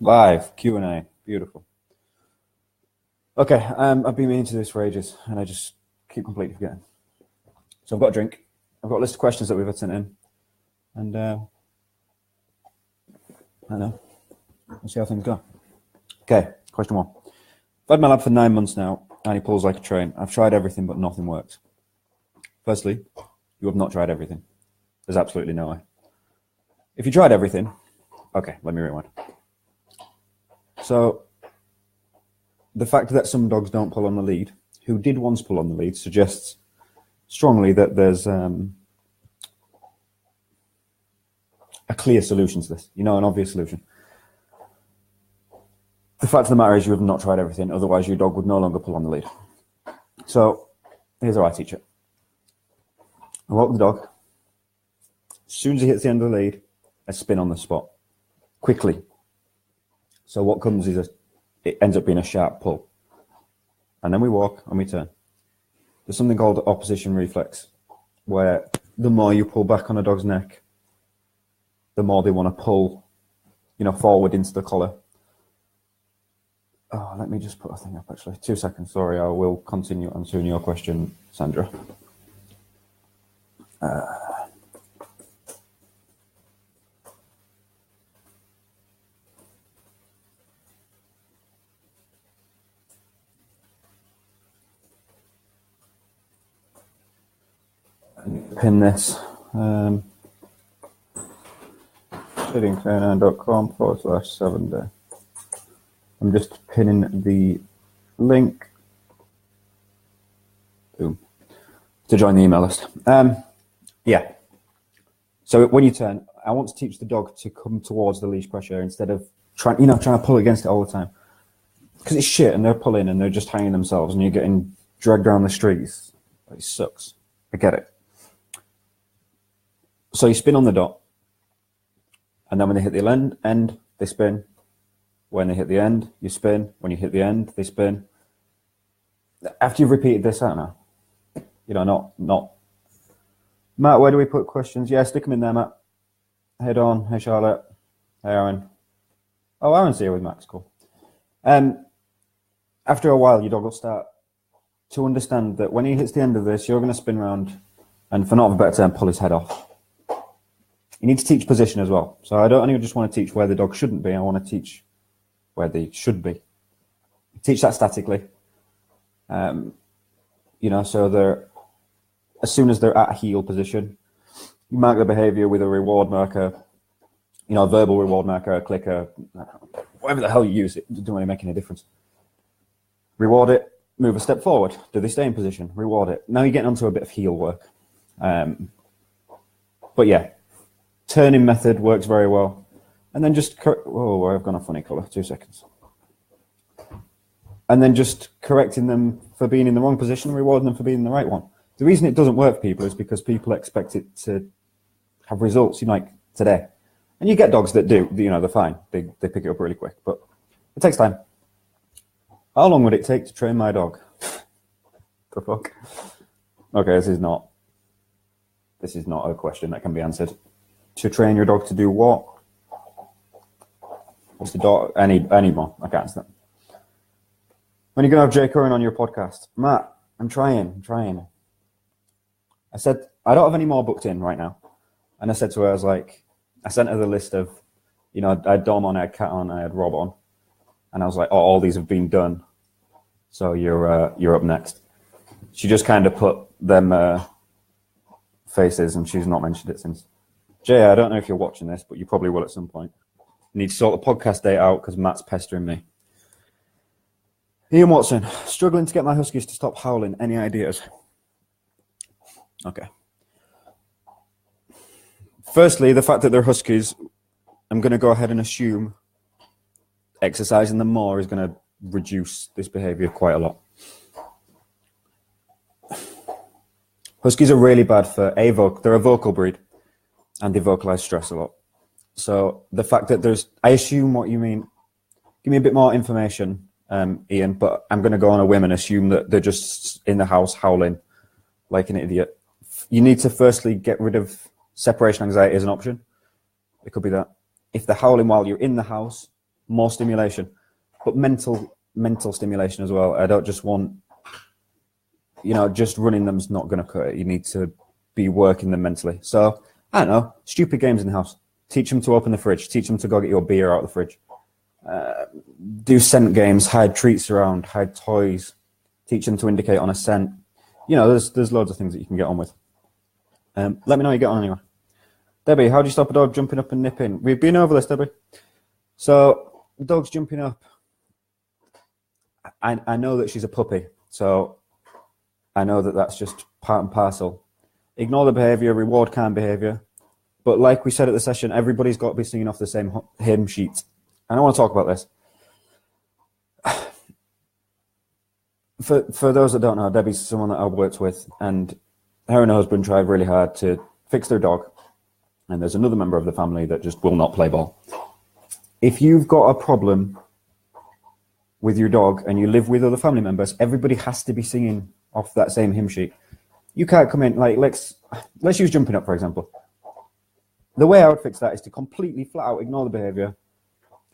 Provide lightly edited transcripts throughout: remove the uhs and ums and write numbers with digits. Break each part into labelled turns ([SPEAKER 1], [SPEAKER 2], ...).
[SPEAKER 1] Live Q&A, beautiful. Okay, I've been meaning to do this for ages, and I just keep completely forgetting. So I've got a drink. I've got a list of questions that we've had sent in, and I don't know. We'll see how things go. Okay, question 1. I've had my lab for 9 months now, and he pulls like a train. I've tried everything, but nothing works. Firstly, you have not tried everything. There's absolutely no way. If you tried everything, okay, let me rewind. So, the fact that some dogs don't pull on the lead, who did once pull on the lead, suggests strongly that there's a clear solution to this, an obvious solution. The fact of the matter is you have not tried everything, otherwise your dog would no longer pull on the lead. So, here's how I teach it. I walk the dog. As soon as he hits the end of the lead, I spin on the spot, quickly. So what comes is it ends up being a sharp pull. And then we walk and we turn. There's something called opposition reflex, where the more you pull back on a dog's neck, the more they want to pull, forward into the collar. Oh, let me just put a thing up, actually. 2 seconds, sorry. I will continue answering your question, Sandra. Pin this. Shittingcanine.com/7day. I'm just pinning the link. Boom. To join the email list. Yeah. So when you turn, I want to teach the dog to come towards the leash pressure instead of trying to pull against it all the time. Because it's shit and they're pulling and they're just hanging themselves and you're getting dragged around the streets. It sucks. I get it. So you spin on the dot, and then when they hit the end, they spin. When they hit the end, you spin. When you hit the end, they spin. After you've repeated this out now, not. Matt, where do we put questions? Yeah, stick them in there, Matt. Hey, Dawn. Hey, Charlotte. Hey, Aaron. Oh, Aaron's here with Max. Cool. After a while, your dog will start to understand that when he hits the end of this, you're going to spin round and, for not of a better term, pull his head off. You need to teach position as well. So I don't only just want to teach where the dog shouldn't be, I want to teach where they should be. Teach that statically. So they're, as soon as they're at a heel position, you mark the behavior with a reward marker, a verbal reward marker, a clicker, whatever the hell you use, it doesn't really make any difference. Reward it, move a step forward. Do they stay in position? Reward it. Now you're getting onto a bit of heel work. But yeah. Turning method works very well. And then just, I've gone a funny color, 2 seconds. And then just correcting them for being in the wrong position, rewarding them for being in the right one. The reason it doesn't work for people is because people expect it to have results, like today. And you get dogs that do, they're fine. They pick it up really quick, but it takes time. How long would it take to train my dog? The fuck? Okay, this is not a question that can be answered. To train your dog to do what? What's the dog? Any more? I can't answer that. When are you going to have Jay Curran on your podcast? Matt, I'm trying. I said, I don't have any more booked in right now. And I said to her, I sent her the list of, I had Dom on, I had Kat on, I had Rob on. And I was like, all these have been done. So you're up next. She just kind of put them faces and she's not mentioned it since. Jay, I don't know if you're watching this, but you probably will at some point. I need to sort the podcast date out because Matt's pestering me. Ian Watson, struggling to get my huskies to stop howling. Any ideas? Okay. Firstly, the fact that they're huskies, I'm going to go ahead and assume exercising them more is going to reduce this behavior quite a lot. Huskies are really bad for they're a vocal breed. And they vocalize stress a lot. So the fact that I assume what you mean, give me a bit more information, Ian, but I'm going to go on a whim and assume that they're just in the house howling like an idiot. You need to firstly get rid of separation anxiety as an option. It could be that. If they're howling while you're in the house, more stimulation, but mental stimulation as well. I don't just want, just running them's not going to cut it. You need to be working them mentally. So, I don't know, stupid games in the house. Teach them to open the fridge. Teach them to go get your beer out of the fridge. Do scent games, hide treats around, hide toys. Teach them to indicate on a scent. There's loads of things that you can get on with. Let me know how you get on anyway. Debbie, how do you stop a dog jumping up and nipping? We've been over this, Debbie. So, the dog's jumping up. I know that she's a puppy, so I know that that's just part and parcel. Ignore the behavior, reward calm behavior. But like we said at the session, everybody's got to be singing off the same hymn sheet. And I want to talk about this. For those that don't know, Debbie's someone that I've worked with, and her and her husband tried really hard to fix their dog. And there's another member of the family that just will not play ball. If you've got a problem with your dog and you live with other family members, everybody has to be singing off that same hymn sheet. You can't come in, like, let's use jumping up, for example. The way I would fix that is to completely flat out ignore the behavior.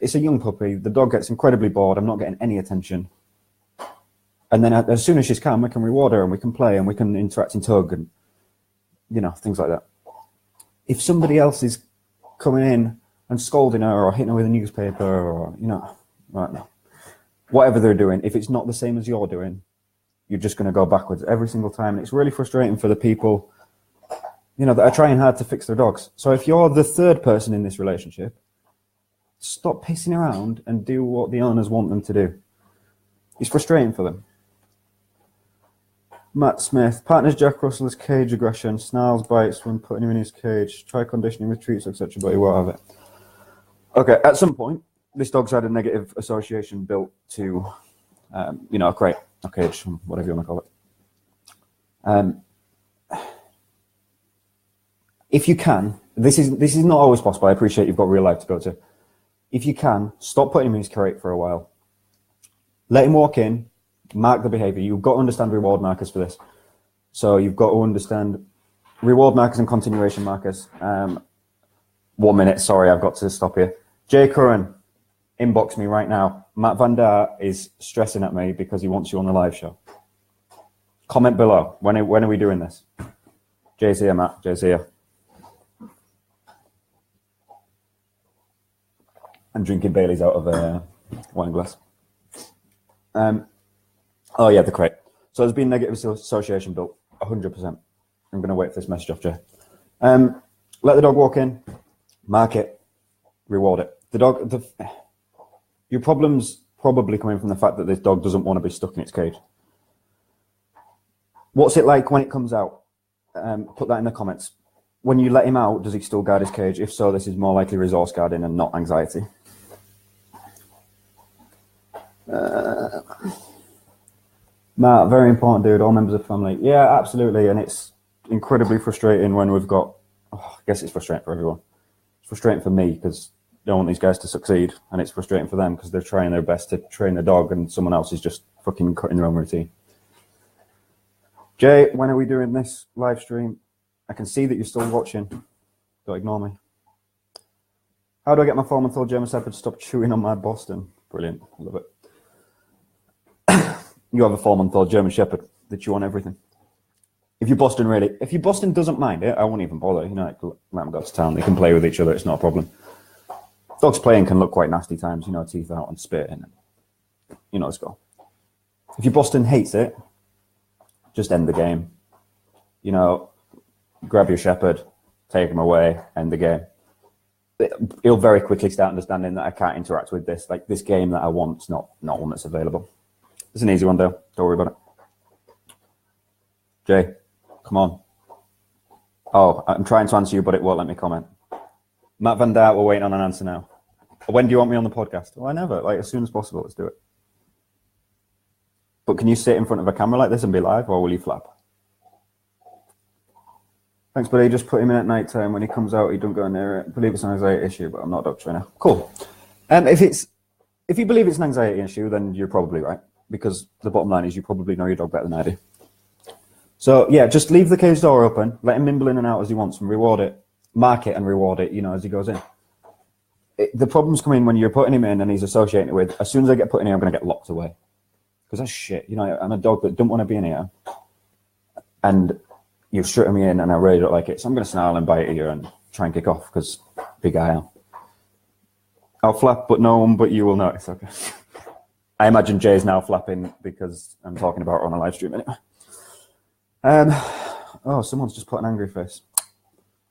[SPEAKER 1] It's a young puppy. The dog gets incredibly bored. I'm not getting any attention. And then as soon as she's calm, we can reward her and we can play and we can interact and tug and, things like that. If somebody else is coming in and scolding her or hitting her with a newspaper or, right now, whatever they're doing, if it's not the same as you're doing, you're just going to go backwards every single time. And it's really frustrating for the people, that are trying hard to fix their dogs. So if you're the third person in this relationship, stop pissing around and do what the owners want them to do. It's frustrating for them. Matt Smith, partners Jack Russell's cage aggression, snarls, bites when putting him in his cage, try conditioning with treats, etc., but he won't have it. Okay, at some point, this dog's had a negative association built to, a crate, a cage, whatever you want to call it. If you can, this is not always possible. I appreciate you've got real life to go to. If you can, stop putting him in his crate for a while. Let him walk in, mark the behavior. You've got to understand reward markers for this. So you've got to understand reward markers and continuation markers. 1 minute, sorry, I've got to stop here. Jay Curran, inbox me right now. Matt Van Der is stressing at me because he wants you on the live show. Comment below. When are we doing this? Jay's here, Matt. Jay's here. I'm drinking Bailey's out of a wine glass. Oh yeah, the crate. So there's been negative association built, 100%. I'm going to wait for this message off Jay. Let the dog walk in, mark it, reward it. Your problem's probably coming from the fact that this dog doesn't want to be stuck in its cage. What's it like when it comes out? Put that in the comments. When you let him out, does he still guard his cage? If so, this is more likely resource guarding and not anxiety. Matt, very important dude, all members of the family. Yeah, absolutely. And it's incredibly frustrating when we've got, I guess it's frustrating for everyone. It's frustrating for me because I don't want these guys to succeed. And it's frustrating for them because they're trying their best to train the dog and someone else is just fucking cutting their own routine. Jay, when are we doing this live stream? I can see that you're still watching. Don't ignore me. How do I get my 4-month-old German Shepherd to stop chewing on my Boston? Brilliant. I love it. You have a 4-month-old German Shepherd that chew on everything. If your Boston doesn't mind it, I won't even bother. Let them go to town. They can play with each other. It's not a problem. Dogs playing can look quite nasty times, teeth out and spit and let's go. If your Boston hates it, just end the game. Grab your Shepherd, take him away, end the game. He'll very quickly start understanding that I can't interact with this. Like this game that I want is not one that's available. It's an easy one, Dale. Don't worry about it. Jay, come on. Oh, I'm trying to answer you, but it won't let me comment. Matt Van Der, we're waiting on an answer now. When do you want me on the podcast? Well, I never. As soon as possible, let's do it. But can you sit in front of a camera like this and be live, or will you flap? Thanks, buddy. Just put him in at night time. When he comes out, he don't go near it. I believe it's an anxiety issue, but I'm not a dog trainer. Cool. If you believe it's an anxiety issue, then you're probably right. Because the bottom line is you probably know your dog better than I do. So, yeah, just leave the cage door open, let him mimble in and out as he wants and reward it. Mark it and reward it, as he goes in. the problems come in when you're putting him in and he's associated with, as soon as I get put in here, I'm going to get locked away. Because that's shit. You know, I'm a dog that don't want to be in here. And you've strutted me in and I really don't like it. So I'm going to snarl and bite at you and try and kick off because big guy I am. I'll flap, but no one but you will notice. Okay. I imagine Jay's now flapping because I'm talking about it on a live stream anyway. Oh, someone's just put an angry face.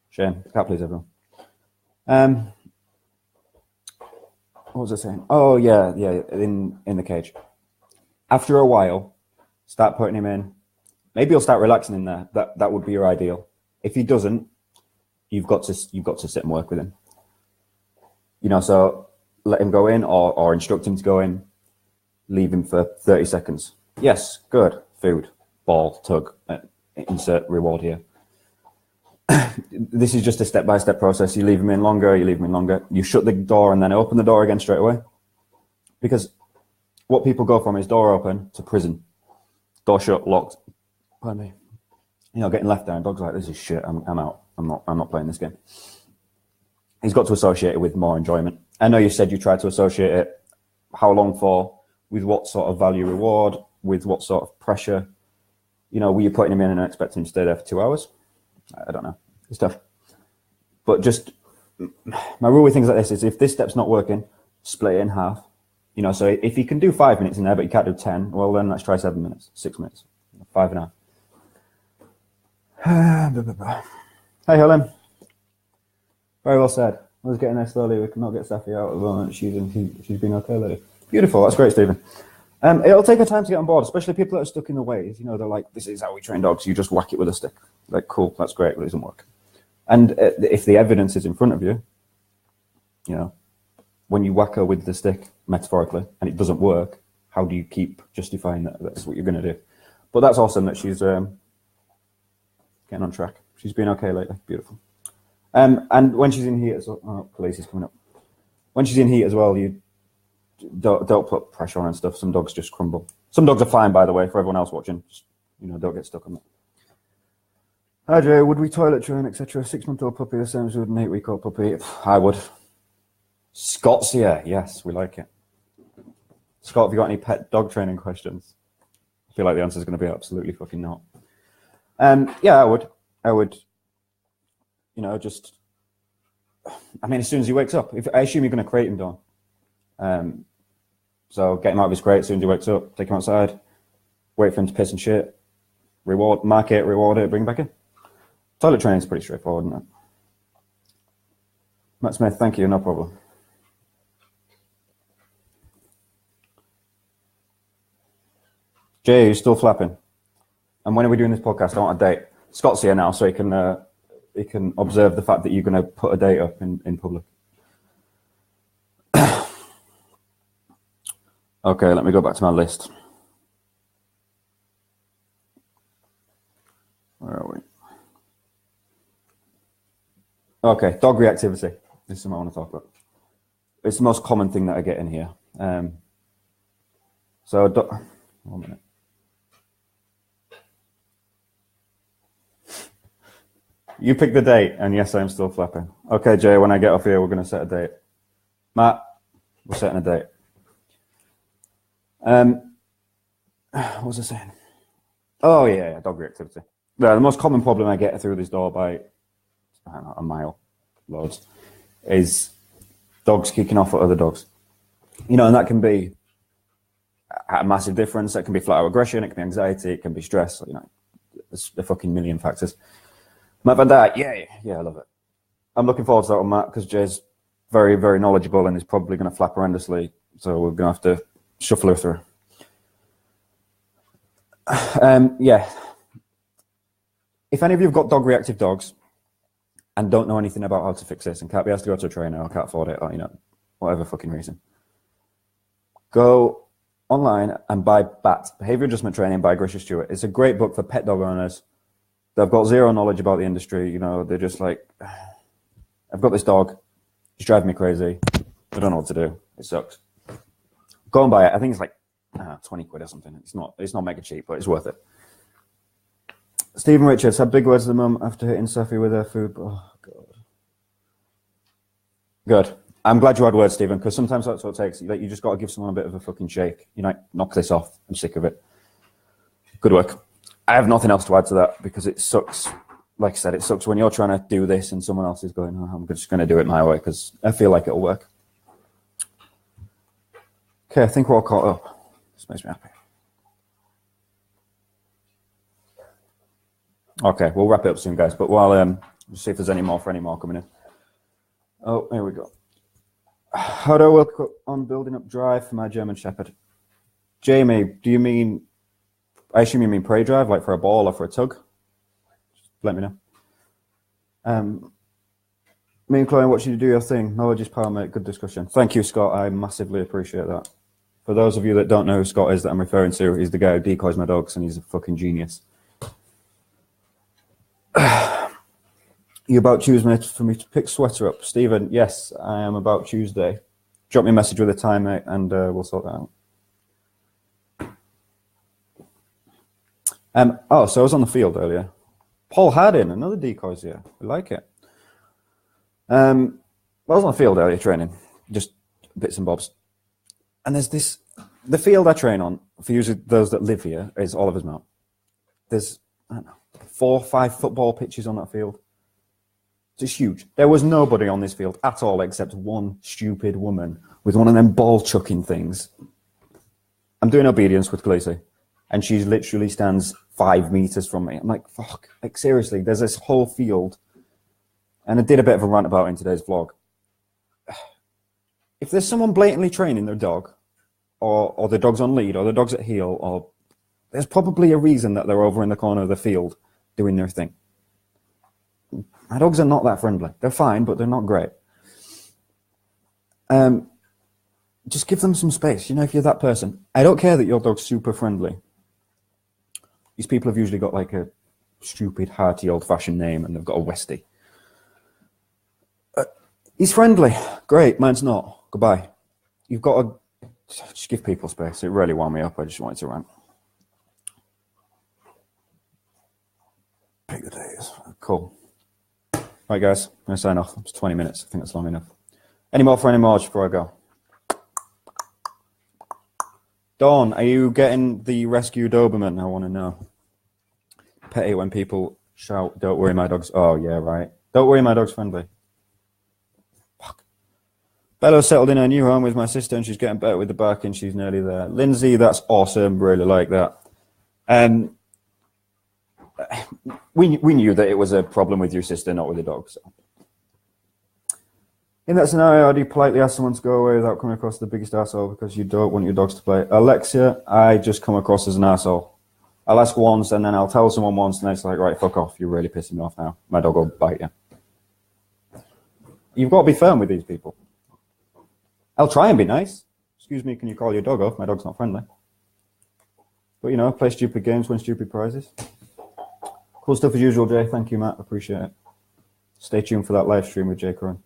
[SPEAKER 1] Shame. Can't please everyone. What was I saying? Oh, yeah, in the cage. After a while, start putting him in. Maybe he'll start relaxing in there. That would be your ideal. If he doesn't, you've got to sit and work with him. You know, so let him go in or instruct him to go in. Leave him for 30 seconds. Yes, good. Food, ball, tug, insert reward here. This is just a step-by-step process. You leave him in longer, You shut the door and then open the door again straight away. Because what people go from is door open to prison. Door shut, locked. Pardon me. You know, getting left there and dogs like, this is shit, I'm out. I'm not playing this game. He's got to associate it with more enjoyment. I know you said you tried to associate it. How long for? With what sort of value reward? With what sort of pressure? You know, were you putting him in and expecting him to stay there for 2 hours? I don't know. It's tough. But just, my rule with things like this is if this step's not working, split it in half. You know, so if you can do 5 minutes in there, but you can't do 10, well, then let's try 7 minutes, 6 minutes, 5.5. Hey, Helen. Very well said. I was getting there slowly. We cannot get Safi out at the moment. She's been okay lately. Beautiful. That's great, Stephen. It'll take her time to get on board, especially people that are stuck in the ways. You know, they're like, this is how we train dogs. You just whack it with a stick. Like, cool, that's great, but it doesn't work. And if the evidence is in front of you, you know, when you whack her with the stick, metaphorically, and it doesn't work, how do you keep justifying that that's what you're going to do? But that's awesome that she's getting on track. She's been okay lately. Beautiful. And when she's in heat as well, oh, police is coming up. When she's in heat as well, you don't put pressure on and stuff. Some dogs just crumble. Some dogs are fine, by the way, for everyone else watching. Just, you know, don't get stuck on that. Hi, Jay. Would we toilet train, etc.? 6-month-old puppy, the same as with an 8-week-old puppy? I would. Scott's here. Yes, we like it. Scott, have you got any pet dog training questions? I feel like the answer is going to be absolutely fucking not. Yeah, I would. You know, just. I mean, as soon as he wakes up, I assume you're going to crate him, Dawn. So get him out of his crate as soon as he wakes up. Take him outside. Wait for him to piss and shit. Mark it, reward it, bring him back in. Toilet training is pretty straightforward, isn't it? Matt Smith, thank you, no problem. Jay, you're still flapping. And when are we doing this podcast? I want a date. Scott's here now, so he can observe the fact that you're going to put a date up in public. Okay, let me go back to my list. Where are we? Okay, dog reactivity. This is something I want to talk about. It's the most common thing that I get in here. So, 1 minute. You pick the date, and yes, I'm still flapping. Okay, Jay, when I get off here, we're going to set a date. Matt, we're setting a date. What was I saying? Oh, yeah, dog reactivity. The most common problem I get through this door by, I don't know, a mile, loads, is dogs kicking off at other dogs. You know, and that can be a massive difference. That can be flat out aggression, it can be anxiety, it can be stress, you know, there's a fucking million factors. Matt Van Dyke, yeah, I love it. I'm looking forward to that one, Matt, because Jay's very, very knowledgeable and is probably going to flap horrendously, so we're going to have to shuffle her through. Yeah. If any of you have got dog reactive dogs and don't know anything about how to fix this and can't be asked to go to a trainer or can't afford it or, you know, whatever fucking reason, go online and buy BAT, Behavior Adjustment Training by Grisha Stewart. It's a great book for pet dog owners. They've got zero knowledge about the industry. You know, they're just like, I've got this dog. He's driving me crazy. I don't know what to do. It sucks. Go and buy it. I think it's like 20 quid or something. It's not mega cheap, but it's worth it. Stephen Richards had big words to the mum after hitting Sophie with her food. Oh, God. Good. I'm glad you had words, Stephen, because sometimes that's what it takes. Like, you just got to give someone a bit of a fucking shake. You know, knock this off. I'm sick of it. Good work. I have nothing else to add to that because it sucks. Like I said, it sucks when you're trying to do this and someone else is going, oh, I'm just going to do it my way because I feel like it'll work. Okay, I think we're all caught up. This makes me happy. Okay, we'll wrap it up soon, guys. But while we'll see if there's any more coming in. Oh, here we go. How do I work on building up drive for my German Shepherd? Jamie, do you mean? I assume you mean prey drive, like for a ball or for a tug. Just let me know. Me and Chloe watching you do your thing. Knowledge is power, mate. Good discussion. Thank you, Scott. I massively appreciate that. For those of you that don't know who Scott is that I'm referring to, he's the guy who decoys my dogs, and he's a fucking genius. You about Tuesday for me to pick sweater up? Stephen, yes, I am about Tuesday. Drop me a message with a time, mate, and we'll sort that out. So I was on the field earlier. Paul Hardin, another decoys here. We like it. I was on the field earlier training, just bits and bobs. And there's this, the field I train on, for usually those that live here, is Oliver's Mount. There's, I don't know, 4 or 5 football pitches on that field. It's huge. There was nobody on this field at all except one stupid woman with one of them ball chucking things. I'm doing obedience with Khaleesi, and she literally stands 5 meters from me. I'm like, fuck, like seriously, there's this whole field. And I did a bit of a rant about it in today's vlog. If there's someone blatantly training their dog, or the dog's on lead, or the dog's at heel, or there's probably a reason that they're over in the corner of the field doing their thing. My dogs are not that friendly. They're fine, but they're not great. Just give them some space. You know, if you're that person. I don't care that your dog's super friendly. These people have usually got like a stupid, hearty, old-fashioned name, and they've got a Westie. He's friendly. Great. Mine's not. Goodbye. You've got to just give people space. It really wound me up. I just wanted to rant. Pick the days. Cool. Right, guys. I'm going to sign off. It's 20 minutes. I think that's long enough. Any more for any more before I go? Dawn, are you getting the rescue Doberman? I want to know. Petty when people shout, don't worry, my dog's... Oh, yeah, right. Don't worry, my dog's friendly. Fuck. Bella settled in her new home with my sister, and she's getting better with the barking. She's nearly there. Lindsay, that's awesome. Really like that. We knew that it was a problem with your sister, not with the dog. So. In that scenario, how do you politely ask someone to go away without coming across the biggest asshole because you don't want your dogs to play? Alexia, I just come across as an asshole. I'll ask once, and then I'll tell someone once, and then it's like, right, fuck off. You're really pissing me off now. My dog will bite you. You've got to be firm with these people. I'll try and be nice. Excuse me, can you call your dog off? My dog's not friendly. But, you know, play stupid games, win stupid prizes. Cool stuff as usual, Jay. Thank you, Matt. Appreciate it. Stay tuned for that live stream with Jay Curran.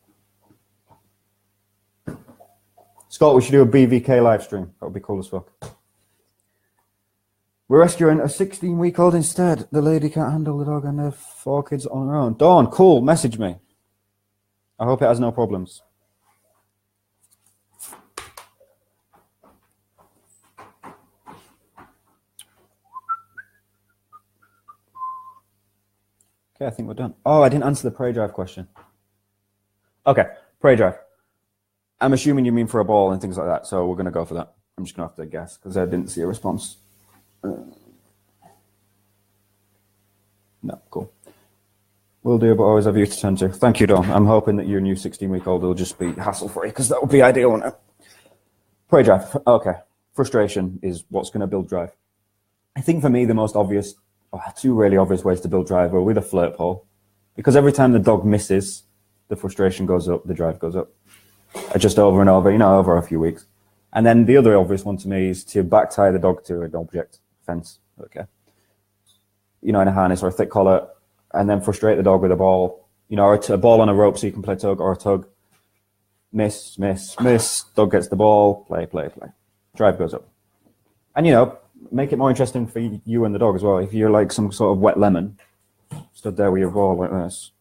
[SPEAKER 1] Scott, we should do a BVK live stream. That would be cool as fuck. We're rescuing a 16-week-old instead. The lady can't handle the dog and her 4 kids on her own. Dawn, cool. Message me. I hope it has no problems. Okay, I think we're done. Oh, I didn't answer the prey drive question. Okay, prey drive. I'm assuming you mean for a ball and things like that, so we're going to go for that. I'm just going to have to guess because I didn't see a response. No, cool. Will do, but always have you to turn to. Thank you, Don. I'm hoping that your new 16-week-old will just be hassle-free because that would be ideal, wouldn't it? Prey drive. Okay. Frustration is what's going to build drive. I think for me, the most obvious, 2 really obvious ways to build drive are with a flirt pole. Because every time the dog misses, the frustration goes up, the drive goes up. Just over and over, you know, over a few weeks. And then the other obvious one to me is to back tie the dog to an object, fence, okay? You know, in a harness or a thick collar, and then frustrate the dog with a ball, you know, or a ball on a rope so you can play tug, or a tug. Miss, miss, miss, dog gets the ball, play, play, play. Drive goes up. And, you know, make it more interesting for you and the dog as well. If you're like some sort of wet lemon, stood there with your ball like this,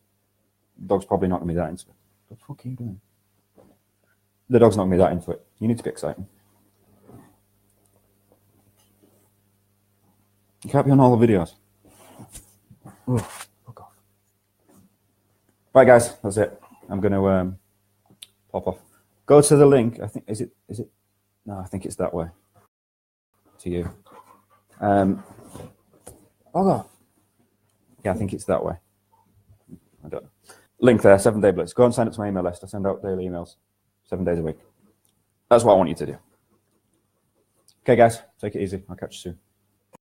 [SPEAKER 1] the dog's probably not going to be that into it. What the fuck are you doing? The dog's not going to be that into it. You need to be exciting. You can't be on all the videos. Ooh, fuck off. Right, guys, that's it. I'm going to pop off. Go to the link. I think is it? No, I think it's that way. To you. Fuck off. Yeah, I think it's that way. I don't know. Link there, 7-day blitz. Go and sign up to my email list. I send out daily emails 7 days a week. That's what I want you to do. Okay, guys, take it easy. I'll catch you soon.